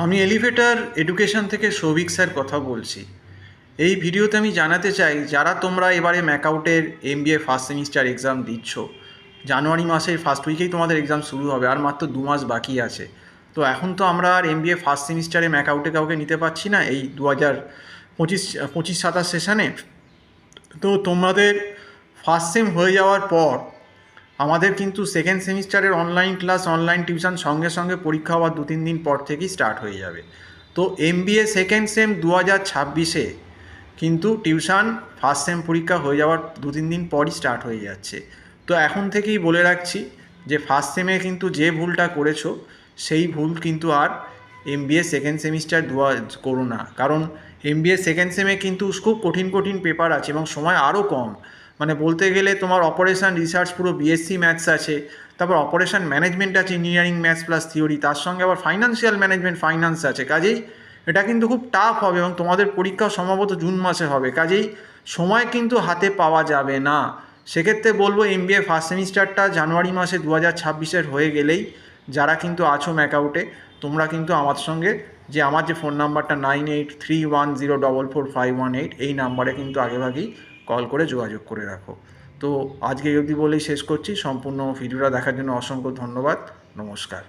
আমি elevator education থেকে Souvik sir কথা বলছি। এই ভিডিওতে আমি জানাতে চাই, যারা তোমরা এবারে ম্যাকআউটের এমবিএ ফার্স্ট সেমিস্টার এক্সাম দিচ্ছ, জানুয়ারি মাসের ফার্স্ট উইকেই তোমাদের এক্সাম শুরু হবে, আর মাত্র 2 মাস বাকি আছে। তো এখন তো আমরা আর এমবিএ ফার্স্ট সেমিস্টারে ম্যাকআউটে কাউকে নিতে পারছি না এই 2025-27 সেশনে। তো তোমাদের ফার্স্ট সেম হয়ে যাওয়ার পর আমাদের কিন্তু সেকেন্ড সেমিস্টারের অনলাইন ক্লাস, অনলাইন টিউশন সঙ্গে সঙ্গে পরীক্ষা হওয়ার 2-3 দিন পর থেকেই স্টার্ট হয়ে যাবে। তো এমবিএ সেকেন্ড সেম 2026-এ কিন্তু টিউশন ফার্স্ট সেম পরীক্ষা হয়ে যাওয়ার 2-3 দিন পরই স্টার্ট হয়ে যাচ্ছে। তো এখন থেকেই বলে রাখছি যে ফার্স্ট সেমে কিন্তু যে ভুলটা করেছো সেই ভুল কিন্তু আর এমবিএ সেকেন্ড সেমিস্টার করো না। কারণ এমবিএ সেকেন্ড সেমে কিন্তু খুব কঠিন কঠিন পেপার আছে এবং সময় আরও কম। মানে বলতে গেলে তোমার অপারেশন রিসার্চ পুরো বিএসসি ম্যাথস আছে, তারপর অপারেশন ম্যানেজমেন্ট আছে, ইঞ্জিনিয়ারিং ম্যাথস প্লাস থিওরি, তার সঙ্গে আবার ফাইন্যান্সিয়াল ম্যানেজমেন্ট ফাইন্যান্স আছে। কাজেই এটা কিন্তু খুব টাফ হবে এবং তোমাদের পরীক্ষাও সম্ভবত জুন মাসে হবে। কাজেই সময় কিন্তু হাতে পাওয়া যাবে না। সেক্ষেত্রে বলবো এমবিএ ফার্স্ট সেমিস্টারটা জানুয়ারি মাসে 2026-এর হয়ে গেলেই যারা কিন্তু আছো ম্যাকআউটে, তোমরা কিন্তু আমার সঙ্গে আমার যে ফোন নাম্বারটা 9831044518, এই নাম্বারে কিন্তু আগেভাগেই কল করে যোগাযোগ করে রাখো। তো আজকে এই অবধি বলেই শেষ করছি। সম্পূর্ণ ভিডিওটা দেখার জন্য অসংখ্য ধন্যবাদ। নমস্কার।